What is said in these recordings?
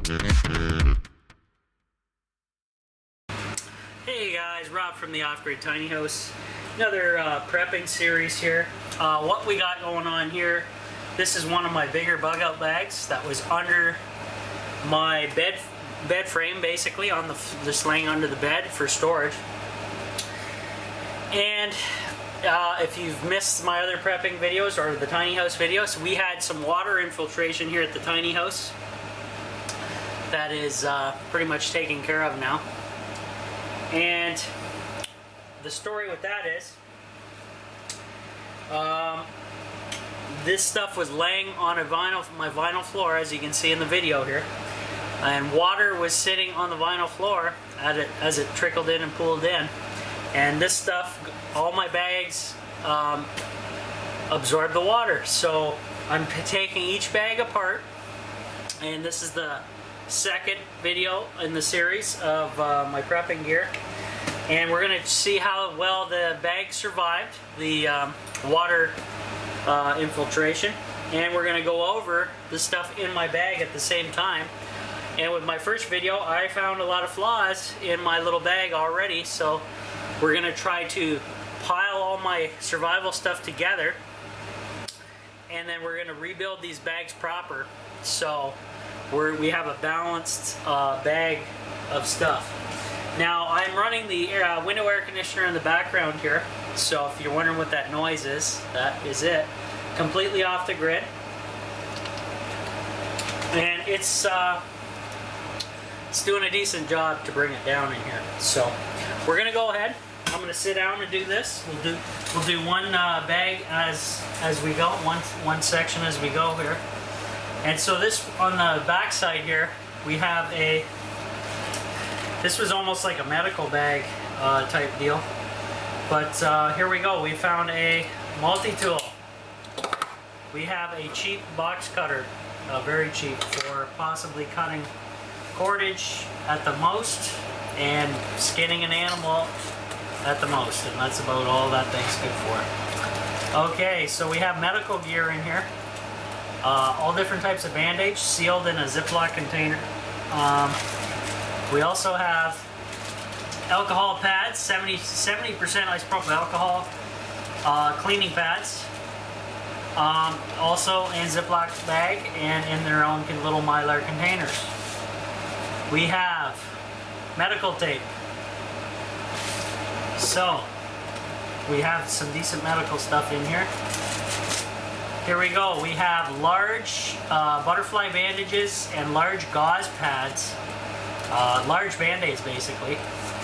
Hey guys, Rob from the Off-Grid Tiny House. Another prepping series here. What we got going on here, this is one of my bigger bug out bags that was under my bed frame, basically on just laying under the bed for storage. And if you've missed my other prepping videos or the tiny house videos, we had some water infiltration here at the tiny house that is pretty much taken care of now. And the story with that is, this stuff was laying on my vinyl floor, as you can see in the video here, and water was sitting on the vinyl floor as it trickled in and pooled in. And this stuff, all my bags absorb the water. So I'm taking each bag apart, and this is the second video in the series of my prepping gear, and we're going to see how well the bag survived the water infiltration, and we're going to go over the stuff in my bag at the same time. And with my first video, I found a lot of flaws in my little bag already, so we're going to try to pile all my survival stuff together, and then we're going to rebuild these bags proper, so we have a balanced bag of stuff. Now I'm running the window air conditioner in the background here, so if you're wondering what that noise is, that is it. Completely off the grid, and it's doing a decent job to bring it down in here. So we're gonna go ahead. I'm gonna sit down and do this. We'll do one bag as we go, one section as we go here. And so this, on the back side here, we have this was almost like a medical bag type deal. But here we go, we found a multi-tool. We have a cheap box cutter, very cheap, for possibly cutting cordage at the most and skinning an animal at the most, and that's about all that thing's good for. Okay, so we have medical gear in here. All different types of bandage sealed in a Ziploc container. We also have alcohol pads, 70% isopropyl alcohol cleaning pads, also in Ziploc bag and in their own little Mylar containers. We have medical tape. So we have some decent medical stuff in here. Here we go. We have large butterfly bandages and large gauze pads, large band-aids basically,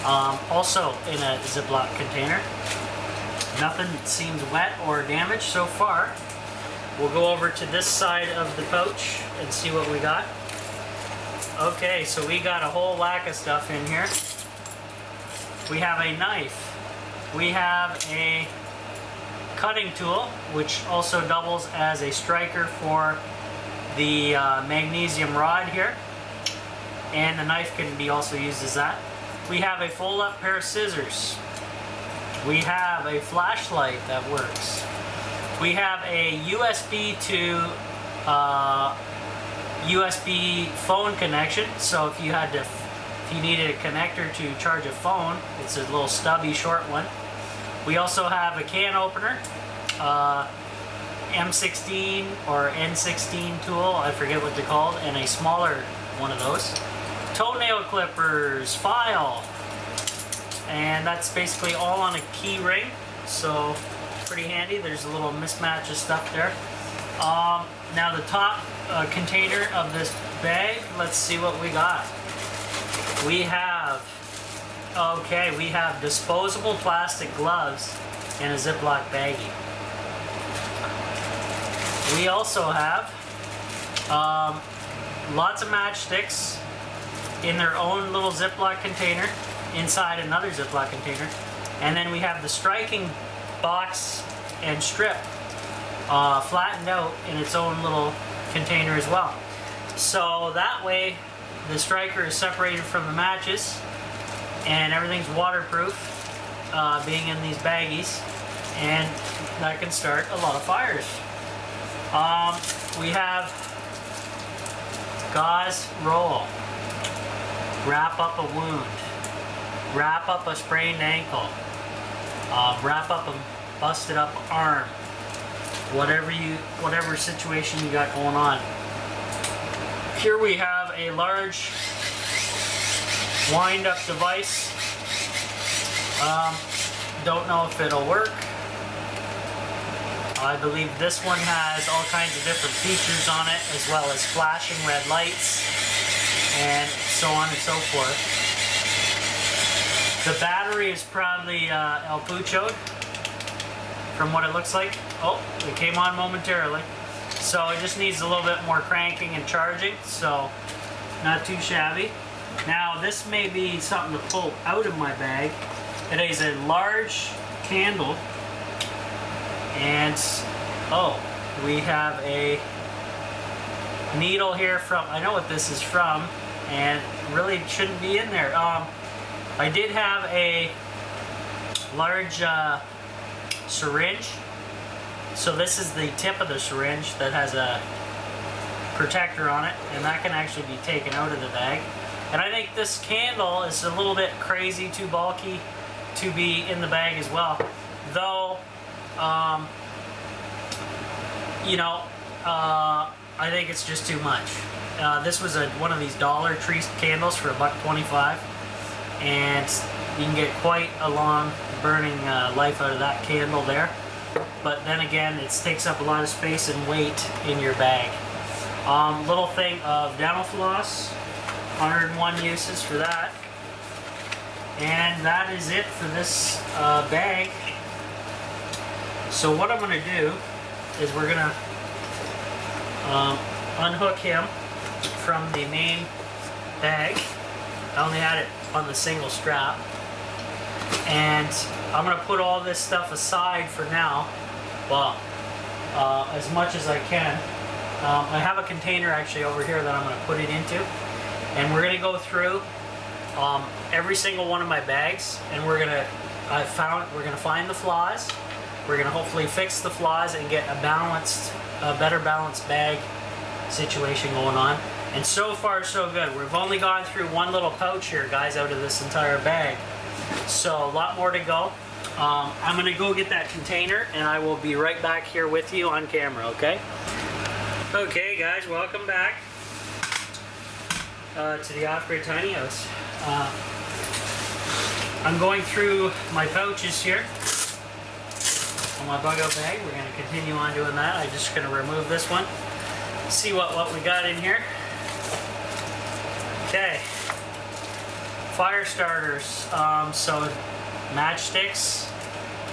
also in a Ziploc container. Nothing seems wet or damaged so far. We'll go over to this side of the pouch and see what we got. Okay, so we got a whole whack of stuff in here. We have a knife. We have a cutting tool, which also doubles as a striker for the magnesium rod here, and the knife can be also used as that. We have a fold-up pair of scissors. We have a flashlight that works. We have a USB to USB phone connection, so if you needed a connector to charge a phone, it's a little stubby short one. We also have a can opener, M16 or N16 tool, I forget what they're called, and a smaller one of those. Toenail clippers, file, and that's basically all on a key ring, so pretty handy. There's a little mismatch of stuff there. Now the top container of this bag, let's see what we got. We have disposable plastic gloves in a Ziploc baggie. We also have lots of matchsticks in their own little Ziploc container inside another Ziploc container. And then we have the striking box and strip flattened out in its own little container as well. So that way the striker is separated from the matches and everything's waterproof, being in these baggies, and that can start a lot of fires. We have gauze roll, wrap up a wound, wrap up a sprained ankle, wrap up a busted up arm, whatever situation you got going on. Here we have a large wind up device. Don't know if it'll work. I believe this one has all kinds of different features on it, as well as flashing red lights and so on and so forth. The battery is probably El Pucho'd from what it looks like. Oh, it came on momentarily. So it just needs a little bit more cranking and charging, so not too shabby. Now this may be something to pull out of my bag. It is a large candle, and oh, we have a needle here from, I know what this is from, and really shouldn't be in there. I did have a large syringe, so this is the tip of the syringe that has a protector on it, and that can actually be taken out of the bag. And I think this candle is a little bit crazy, too bulky to be in the bag as well, though you know, I think it's just too much. This was one of these Dollar Tree candles for $1.25, and you can get quite a long burning life out of that candle there. But then again, it takes up a lot of space and weight in your bag. Little thing of dental floss, 101 uses for that. And that is it for this bag. So what I'm going to do is we're going to unhook him from the main bag. I only had it on the single strap. And I'm going to put all this stuff aside for now. Well, as much as I can. I have a container actually over here that I'm going to put it into. And we're going to go through every single one of my bags, and we're gonna find the flaws. We're gonna hopefully fix the flaws and get a better balanced bag situation going on. And so far so good. We've only gone through one little pouch here, guys, out of this entire bag. So a lot more to go. I'm gonna go get that container, and I will be right back here with you on camera. Okay? Okay, guys, welcome back to the Off-Grid Tiny House. I'm going through my pouches here on my bug out bag. We're going to continue on doing that. I'm just going to remove this one, see what we got in here. Okay, fire starters. So matchsticks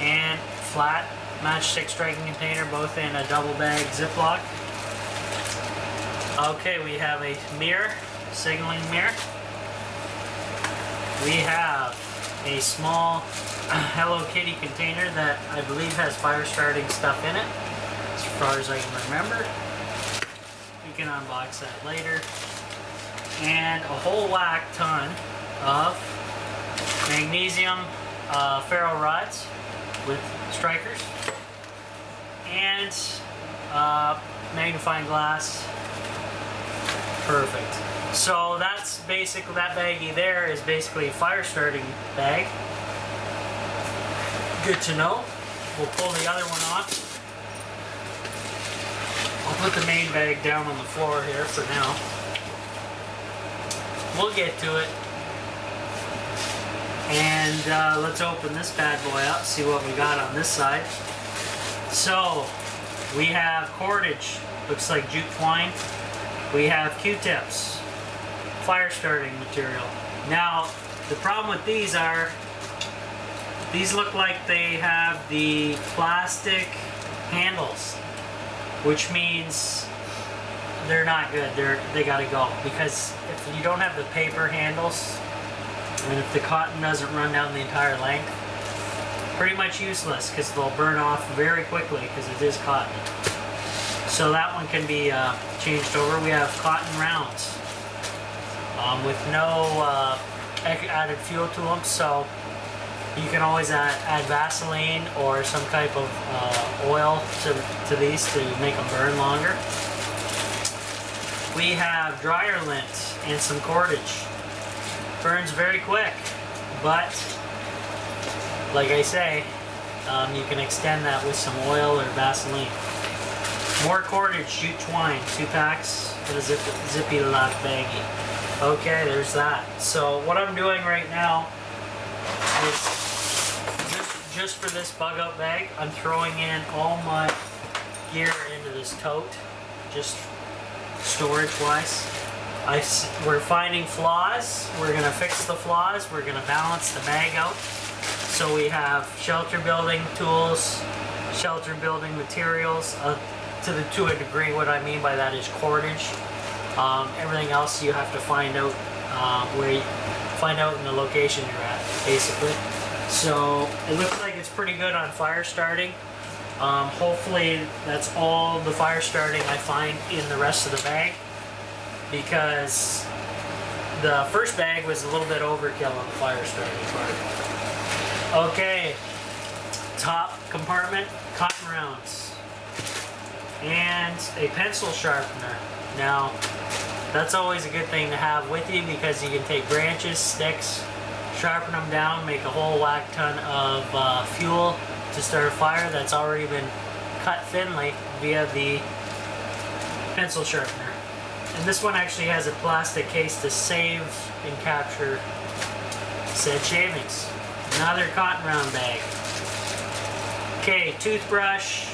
and flat matchstick striking container, both in a double bag Ziploc. Okay, we have a mirror, signaling mirror. We have a small Hello Kitty container that I believe has fire starting stuff in it, as far as I can remember. We can unbox that later. And a whole whack ton of magnesium ferro rods with strikers. And magnifying glass. Perfect. So that's basically, that baggie there is basically a fire starting bag. Good to know. We'll pull the other one off. I'll put the main bag down on the floor here for now. We'll get to it. And let's open this bad boy up, see what we got on this side. So we have cordage, looks like jute twine. We have Q-tips, fire starting material. Now, the problem with these are, these look like they have the plastic handles, which means they're not good. They gotta go, because if you don't have the paper handles, and if the cotton doesn't run down the entire length, pretty much useless, because they'll burn off very quickly because it is cotton. So that one can be changed over. We have cotton rounds with no added fuel to them, so you can always add Vaseline or some type of oil to these to make them burn longer. we have dryer lint and some cordage. Burns very quick, but like I say, you can extend that with some oil or Vaseline. More cordage, jute twine, 2 packs in a zippy lock baggie. Okay, there's that. So what I'm doing right now is just for this bug out bag, I'm throwing in all my gear into this tote, just storage wise. We're finding flaws. We're gonna fix the flaws. We're gonna balance the bag out. So we have shelter building tools, shelter building materials. To a degree, what I mean by that is cordage. Everything else you have to find out in the location you're at, basically. So it looks like it's pretty good on fire starting. Hopefully that's all the fire starting I find in the rest of the bag, because the first bag was a little bit overkill on the fire starting part. Okay, top compartment, cotton rounds, and a pencil sharpener. Now, that's always a good thing to have with you, because you can take branches, sticks, sharpen them down, make a whole whack ton of fuel to start a fire that's already been cut thinly via the pencil sharpener. And this one actually has a plastic case to save and capture said shavings. Another cotton round bag. Okay, toothbrush,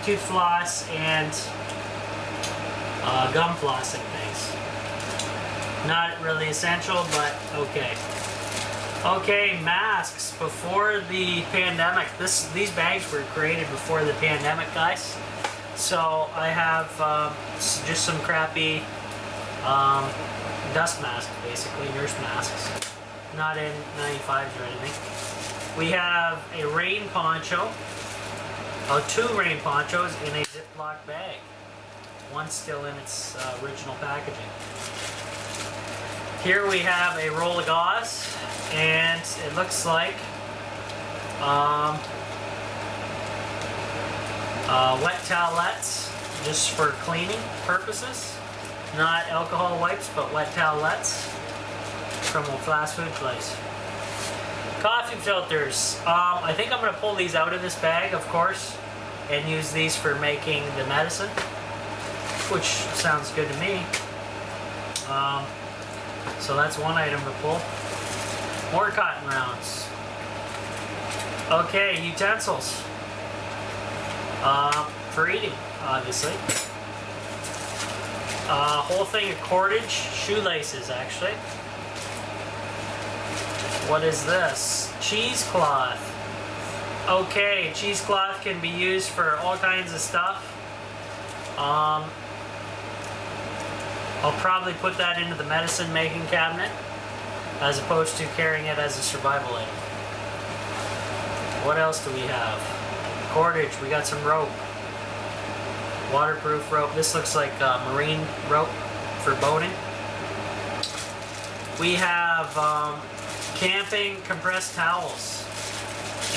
tooth floss, and gum flossing things. Not really essential, but okay. Okay, masks. Before the pandemic, these bags were created before the pandemic, guys. So I have just some crappy dust masks, basically, nurse masks. Not in 95s or anything. We have a rain poncho. 2 rain ponchos in a Ziploc bag. One still in its original packaging. Here we have a roll of gauze, and it looks like wet towelettes, just for cleaning purposes. Not alcohol wipes, but wet towelettes from a fast food place. Coffee filters. I think I'm going to pull these out of this bag, of course, and use these for making the medicine, which sounds good to me. So that's one item to pull. More cotton rounds. Okay, utensils. For eating, obviously. Whole thing of cordage, shoelaces actually. What is this? Cheesecloth. Okay, cheesecloth can be used for all kinds of stuff. I'll probably put that into the medicine making cabinet as opposed to carrying it as a survival item. What else do we have? Cordage, we got some rope. Waterproof rope. This looks like marine rope for boating. We have camping compressed towels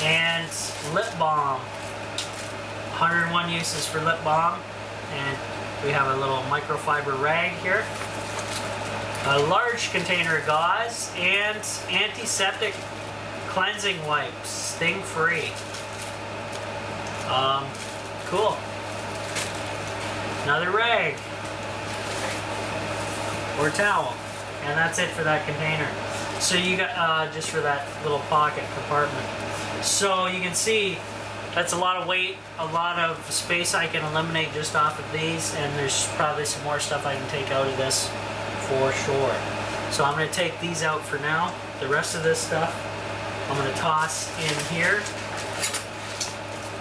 and lip balm. 101 uses for lip balm, and we have a little microfiber rag here. A large container of gauze and antiseptic cleansing wipes, sting-free. Cool. Another rag or towel, and that's it for that container. So you got just for that little pocket compartment. So you can see that's a lot of weight, a lot of space I can eliminate just off of these, and there's probably some more stuff I can take out of this for sure. So I'm going to take these out for now. The rest of this stuff I'm going to toss in here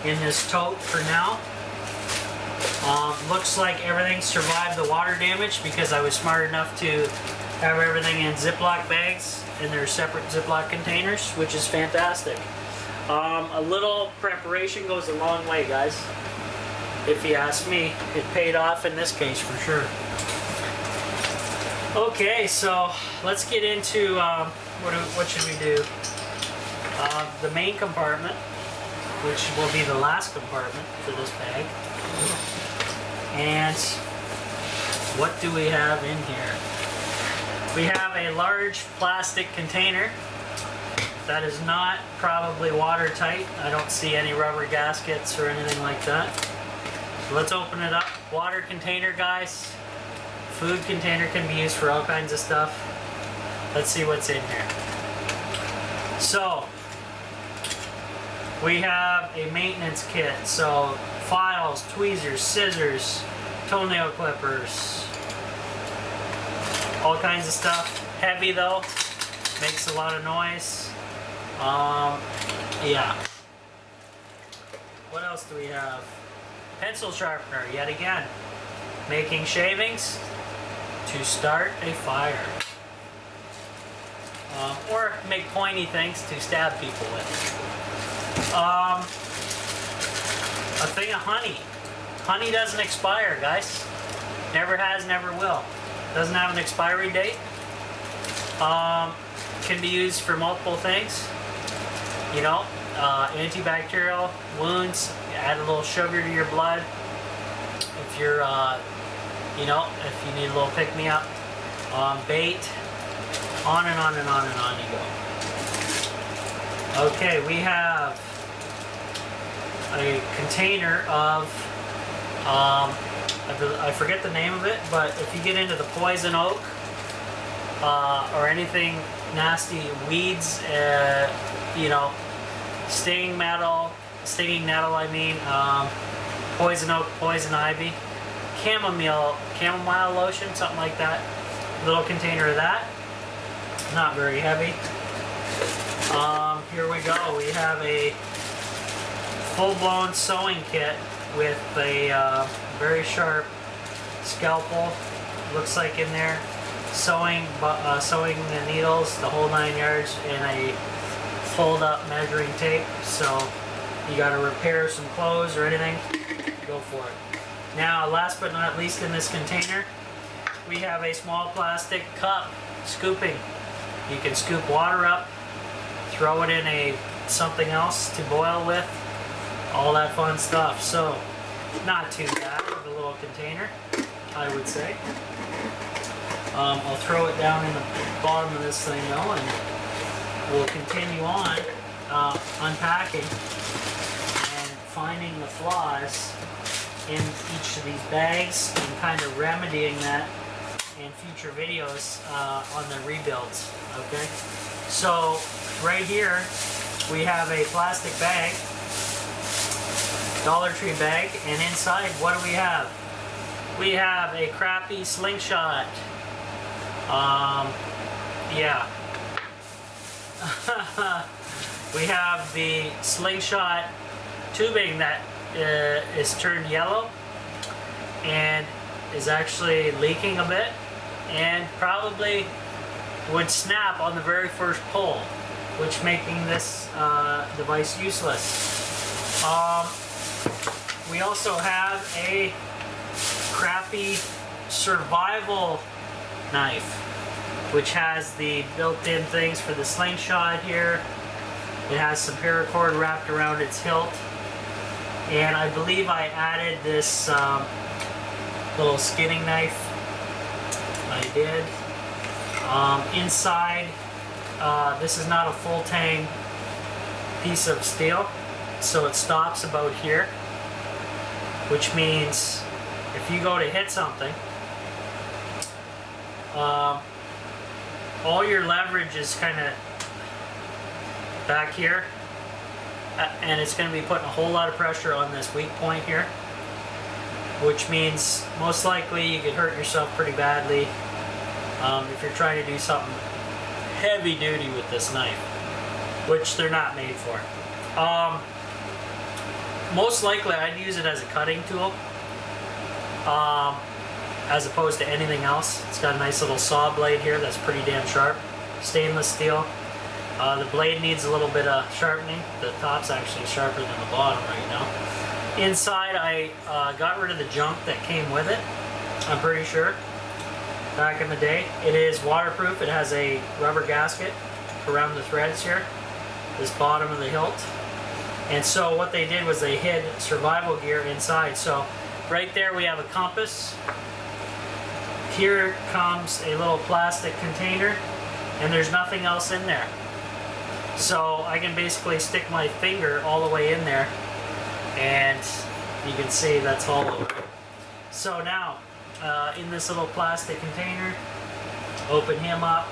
in this tote for now. Looks like everything survived the water damage because I was smart enough to have everything in Ziploc bags in their separate Ziploc containers, which is fantastic. A little preparation goes a long way, guys. If you ask me, it paid off in this case for sure. Okay, so let's get into what should we do? The main compartment, which will be the last compartment for this bag. And what do we have in here? We have a large plastic container that is not probably watertight. I don't see any rubber gaskets or anything like that. So let's open it up. Water container, guys. Food container can be used for all kinds of stuff. Let's see what's in here. So, we have a maintenance kit. So, files, tweezers, scissors, toenail clippers, all kinds of stuff. Heavy though, makes a lot of noise. Yeah. What else do we have? Pencil sharpener, yet again. Making shavings to start a fire. Or make pointy things to stab people with. A thing of honey. Honey doesn't expire, guys. Never has, never will. Doesn't have an expiry date. Can be used for multiple things. You know, antibacterial, wounds, add a little sugar to your blood. If you're, you know, if you need a little pick-me-up. Bait. On and on and on and on you go. Okay, we have a container of, I forget the name of it, but if you get into the poison oak, or anything nasty, weeds, you know, stinging nettle, I mean, poison oak, poison ivy, chamomile lotion, something like that. Little container of that. Not very heavy. Here we go. We have a full-blown sewing kit with a very sharp scalpel. Looks like in there. Sewing the needles, the whole 9 yards, and a fold-up measuring tape. So you got to repair some clothes or anything, go for it. Now, last but not least, in this container, we have a small plastic cup scooping. You can scoop water up, throw it in something else to boil with, all that fun stuff. So, not too bad of a little container, I would say. I'll throw it down in the bottom of this thing though, and we'll continue on unpacking and finding the flaws in each of these bags and kind of remedying that in future videos on the rebuilds. Okay, so right here we have a plastic bag, Dollar Tree bag, and inside what do we have? We have a crappy slingshot. Yeah. We have the slingshot tubing that is turned yellow and is actually leaking a bit and probably would snap on the very first pull, which making this device useless. We also have a crappy survival knife, which has the built-in things for the slingshot here. It has some paracord wrapped around its hilt, and I believe I added this little skinning knife. I did. Inside, this is not a full tang piece of steel, so it stops about here, which means if you go to hit something, all your leverage is kind of back here, and it's going to be putting a whole lot of pressure on this weak point here, which means most likely you could hurt yourself pretty badly if you're trying to do something heavy duty with this knife, which they're not made for. Most likely I'd use it as a cutting tool as opposed to anything else. It's got a nice little saw blade here that's pretty damn sharp. Stainless steel. The blade needs a little bit of sharpening. The top's actually sharper than the bottom right now. Inside I got rid of the junk that came with it, I'm pretty sure, back in the day. It is waterproof. It has a rubber gasket around the threads here, this bottom of the hilt. And so what they did was they hid survival gear inside. So right there we have a compass. here comes a little plastic container, and there's nothing else in there. So I can basically stick my finger all the way in there, and you can see that's hollow. So now, in this little plastic container, open him up.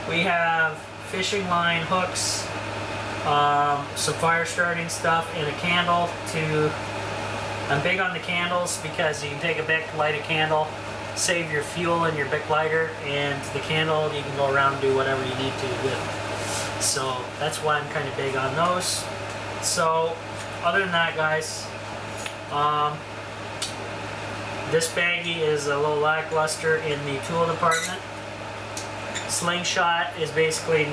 We have fishing line hooks, some fire starting stuff, and a candle to... I'm big on the candles because you can take a Bic, light a candle, save your fuel in your Bic lighter, and the candle you can go around and do whatever you need to with. So that's why I'm kind of big on those. So other than that, guys, this baggie is a little lackluster in the tool department. Slingshot is basically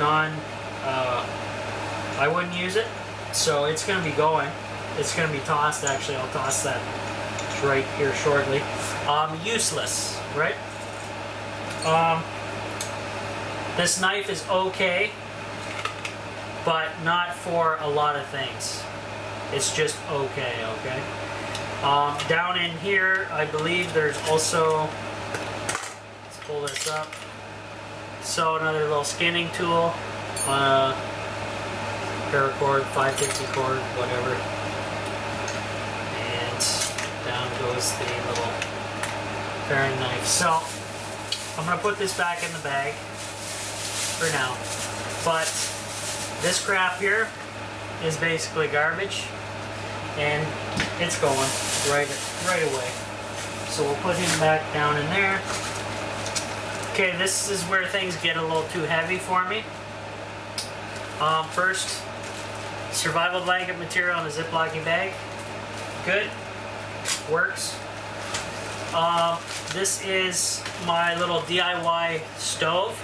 I wouldn't use it, so it's going to be going. It's going to be tossed, actually. I'll toss that right here shortly. Useless, right? This knife is okay, but not for a lot of things. It's just okay, okay? Down in here, I believe there's also, let's pull this up. So another little skinning tool, paracord, 550 cord, whatever. And down goes the little paring knife. So I'm gonna put this back in the bag for now. But this crap here is basically garbage, and it's going right away. So we'll put him back down in there. Okay, this is where things get a little too heavy for me. First, survival blanket material in a Ziploc bag. Good, works. This is my little DIY stove,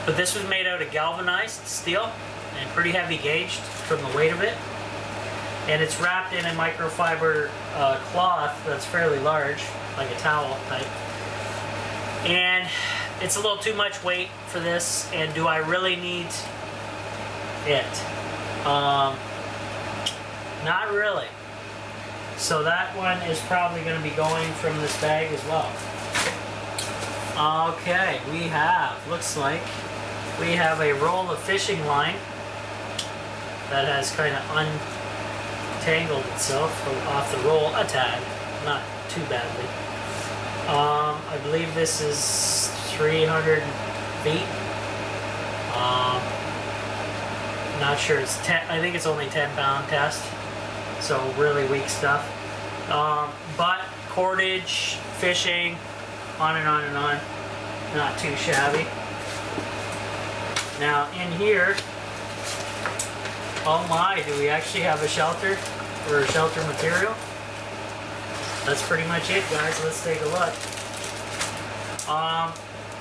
but this was made out of galvanized steel and pretty heavy gauged from the weight of it. And it's wrapped in a microfiber cloth that's fairly large, like a towel type. And it's a little too much weight for this, and do I really need it? Not really. So that one is probably going to be going from this bag as well. Okay, looks like we have a roll of fishing line that has kind of untangled itself off the roll a tad, not too badly. I believe this is 300 feet. Not sure, it's 10, I think it's only 10-pound test, so really weak stuff. But cordage, fishing, on and on and on, not too shabby. Now in here, oh my, do we actually have a shelter or shelter material? That's pretty much it, guys. Let's take a look.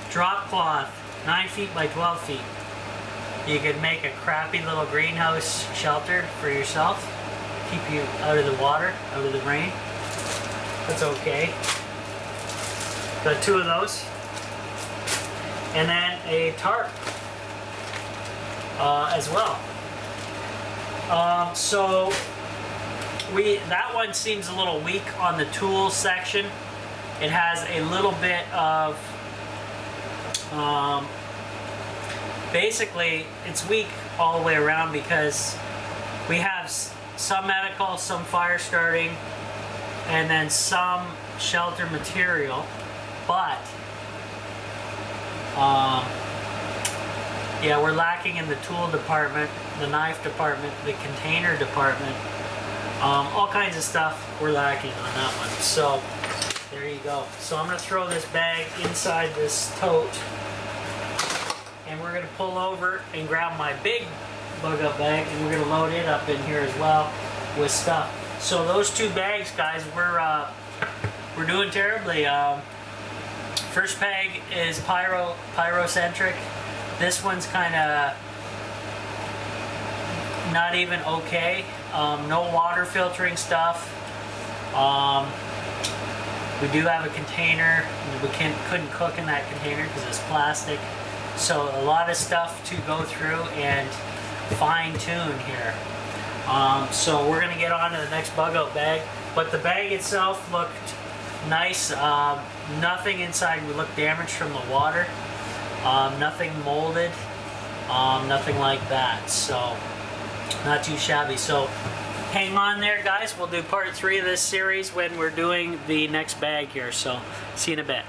Drop cloth, 9 feet by 12 feet. You could make a crappy little greenhouse shelter for yourself. Keep you out of the water, out of the rain. That's okay. Got 2 of those. And then a tarp as well. So that one seems a little weak on the tools section. It has a little bit of basically it's weak all the way around because we have some medical, some fire starting, and then some shelter material, but yeah, we're lacking in the tool department, the knife department, the container department, all kinds of stuff we're lacking on that one. So there you go. So I'm going to throw this bag inside this tote, and we're going to pull over and grab my big bug out bag, and we're going to load it up in here as well with stuff. So those 2 bags, guys, we're doing terribly. First bag is pyrocentric. This one's kind of not even okay. No water filtering stuff. We do have a container. We couldn't cook in that container because it's plastic. So a lot of stuff to go through and fine tune here. So we're gonna get on to the next bug out bag. But the bag itself looked nice. Nothing inside would look damaged from the water. Nothing molded. Nothing like that. So not too shabby. So hang on there, guys. We'll do part 3 of this series when we're doing the next bag here. So see you in a bit.